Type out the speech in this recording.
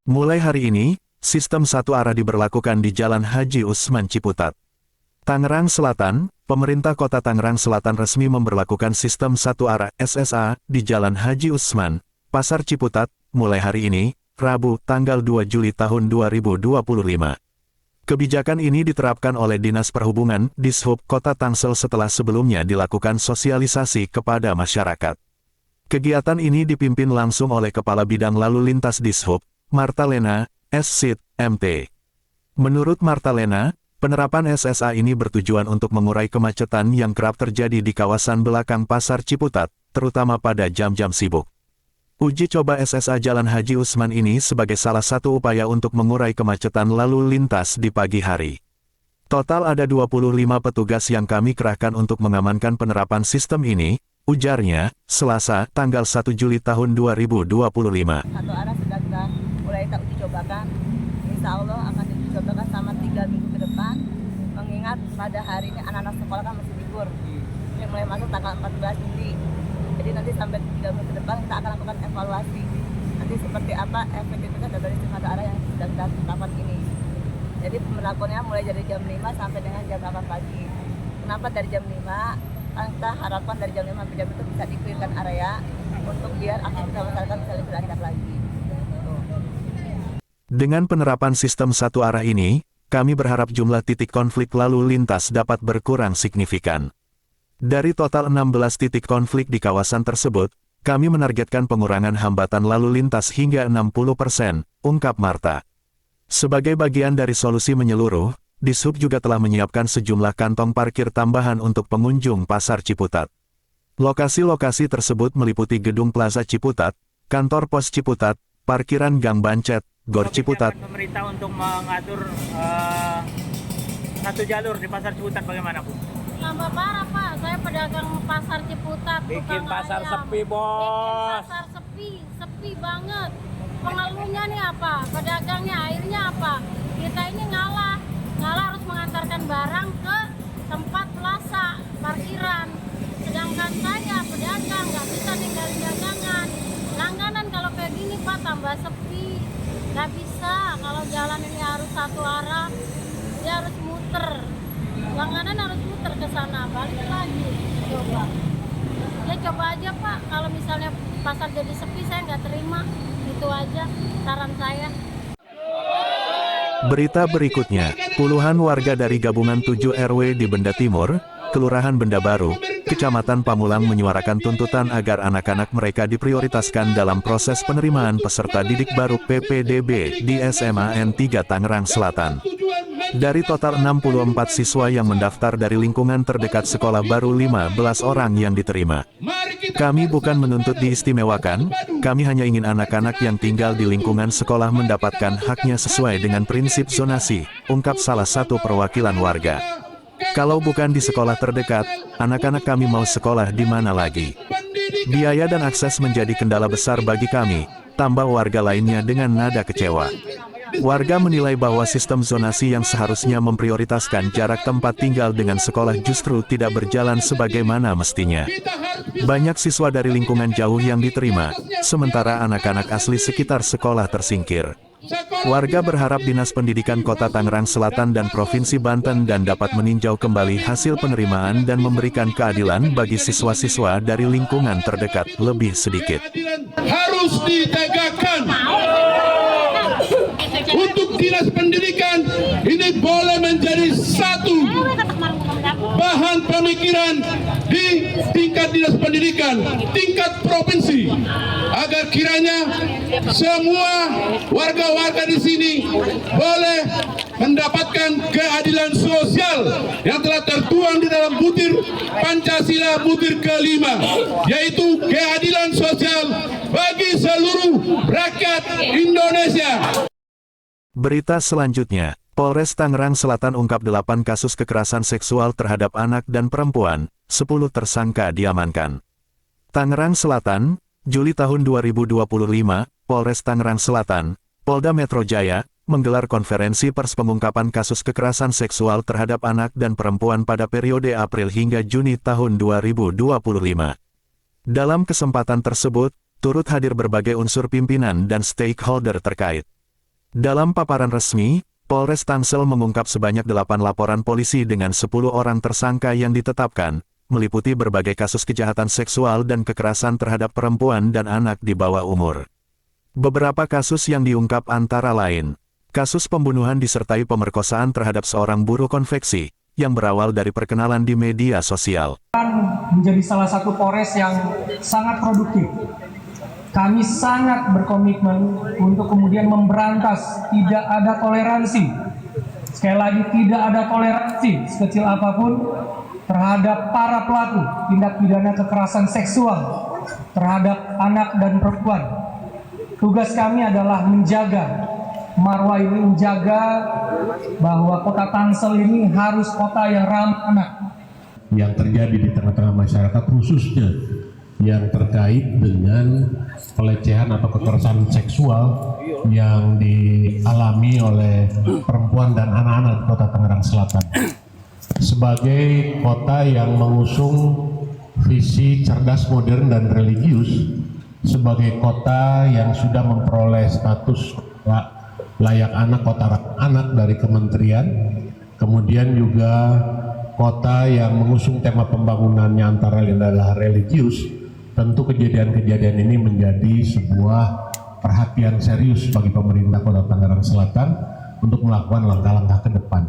Mulai hari ini, sistem satu arah diberlakukan di Jalan Haji Usman Ciputat. Tangerang Selatan, pemerintah Kota Tangerang Selatan resmi memberlakukan sistem satu arah SSA di Jalan Haji Usman, Pasar Ciputat, mulai hari ini, Rabu, tanggal 2 Juli tahun 2025. Kebijakan ini diterapkan oleh Dinas Perhubungan, Dishub Kota Tangsel setelah sebelumnya dilakukan sosialisasi kepada masyarakat. Kegiatan ini dipimpin langsung oleh Kepala Bidang Lalu Lintas Dishub, Marta Lena, S.Sid, MT. Menurut Marta Lena, penerapan SSA ini bertujuan untuk mengurai kemacetan yang kerap terjadi di kawasan belakang Pasar Ciputat, terutama pada jam-jam sibuk. Uji coba SSA Jalan Haji Usman ini sebagai salah satu upaya untuk mengurai kemacetan lalu lintas di pagi hari. Total ada 25 petugas yang kami kerahkan untuk mengamankan penerapan sistem ini, ujarnya, Selasa, tanggal 1 Juli tahun 2025. Satu arah sudah kita mulai uji cobakan. Insya Allah akan diuji cobakan selama 3 minggu ke depan. Mengingat pada hari ini anak-anak sekolah kan masih libur. Yang mulai masuk tanggal 14 Juli. Jadi nanti sampai 3 minggu ke depan kita akan lakukan evaluasi. Nanti seperti apa efektivitas dari sistem satu arah yang sudah kita tetapkan ini. Jadi pemberlakuannya mulai dari jam 5 sampai dengan jam 8 pagi. Kenapa dari jam 5? Kita harapkan dari jam 5 sampai jam itu bisa di-clearkan area untuk biar aktivitas masyarakat bisa lebih lancar lagi. Dengan penerapan sistem satu arah ini, kami berharap jumlah titik konflik lalu lintas dapat berkurang signifikan. Dari total 16 titik konflik di kawasan tersebut, kami menargetkan pengurangan hambatan lalu lintas hingga 60%, ungkap Marta. Sebagai bagian dari solusi menyeluruh, Dishub juga telah menyiapkan sejumlah kantong parkir tambahan untuk pengunjung Pasar Ciputat. Lokasi-lokasi tersebut meliputi Gedung Plaza Ciputat, Kantor Pos Ciputat, Parkiran Gang Bancet, Gor Ciputat. Pemerintah untuk mengatur satu jalur di Pasar Ciputat bagaimana, Bu? Tambah parah, Pak. Saya pedagang Pasar Ciputat. Bikin pasar ayam. sepi, Bos. Bikin pasar sepi banget. Pengeluhnya nih apa? Pedagangnya akhirnya apa? Kita ini ngalah harus mengantarkan barang ke tempat plaza, parkiran. Sedangkan saya pedagang nggak bisa ninggalin dagangan. Langganan kalau kayak gini, Pak, tambah sepi. Nggak bisa, kalau jalan ini harus satu arah, dia harus muter. Langganan harus muter ke sana, balik lagi. Coba. Ya coba aja, Pak, kalau misalnya pasar jadi sepi, saya nggak terima. Itu aja saran saya. Berita berikutnya, puluhan warga dari Gabungan 7 RW di Benda Timur, Kelurahan Benda Baru, Kecamatan Pamulang menyuarakan tuntutan agar anak-anak mereka diprioritaskan dalam proses penerimaan peserta didik baru PPDB di SMA N3 Tangerang Selatan. Dari total 64 siswa yang mendaftar dari lingkungan terdekat sekolah baru 15 orang yang diterima. Kami bukan menuntut diistimewakan, kami hanya ingin anak-anak yang tinggal di lingkungan sekolah mendapatkan haknya sesuai dengan prinsip zonasi, ungkap salah satu perwakilan warga. Kalau bukan di sekolah terdekat, anak-anak kami mau sekolah di mana lagi? Biaya dan akses menjadi kendala besar bagi kami, tambah warga lainnya dengan nada kecewa. Warga menilai bahwa sistem zonasi yang seharusnya memprioritaskan jarak tempat tinggal dengan sekolah justru tidak berjalan sebagaimana mestinya. Banyak siswa dari lingkungan jauh yang diterima, sementara anak-anak asli sekitar sekolah tersingkir. Warga berharap Dinas Pendidikan Kota Tangerang Selatan dan Provinsi Banten dan dapat meninjau kembali hasil penerimaan dan memberikan keadilan bagi siswa-siswa dari lingkungan terdekat lebih sedikit. Harus ditegakkan. Untuk Dinas Pendidikan ini boleh menjadi satu bahan pemikiran di tingkat Dinas Pendidikan, tingkat provinsi, agar kiranya semua warga-warga di sini boleh mendapatkan keadilan sosial yang telah tertuang di dalam butir Pancasila butir kelima, yaitu keadilan sosial bagi seluruh rakyat Indonesia. Berita selanjutnya, Polres Tangerang Selatan ungkap 8 kasus kekerasan seksual terhadap anak dan perempuan, 10 tersangka diamankan. Tangerang Selatan, Juli tahun 2025, Polres Tangerang Selatan, Polda Metro Jaya, menggelar konferensi pers pengungkapan kasus kekerasan seksual terhadap anak dan perempuan pada periode April hingga Juni tahun 2025. Dalam kesempatan tersebut, turut hadir berbagai unsur pimpinan dan stakeholder terkait. Dalam paparan resmi, Polres Tangsel mengungkap sebanyak 8 laporan polisi dengan 10 orang tersangka yang ditetapkan, meliputi berbagai kasus kejahatan seksual dan kekerasan terhadap perempuan dan anak di bawah umur. Beberapa kasus yang diungkap antara lain, kasus pembunuhan disertai pemerkosaan terhadap seorang buruh konveksi, yang berawal dari perkenalan di media sosial. Menjadi salah satu Polres yang sangat produktif. Kami sangat berkomitmen untuk kemudian memberantas, tidak ada toleransi. Sekali lagi, tidak ada toleransi sekecil apapun terhadap para pelaku tindak pidana kekerasan seksual terhadap anak dan perempuan. Tugas kami adalah menjaga marwah ini, menjaga bahwa kota Tangsel ini harus kota yang ramah anak. Yang terjadi di tengah-tengah masyarakat, khususnya yang terkait dengan pelecehan atau kekerasan seksual yang dialami oleh perempuan dan anak-anak di Kota Tangerang Selatan. Sebagai kota yang mengusung visi cerdas, modern, dan religius, sebagai kota yang sudah memperoleh status layak anak, kota anak dari kementerian, kemudian juga kota yang mengusung tema pembangunannya antara lain adalah religius, tentu kejadian-kejadian ini menjadi sebuah perhatian serius bagi pemerintah Kota Tangerang Selatan untuk melakukan langkah-langkah ke depan.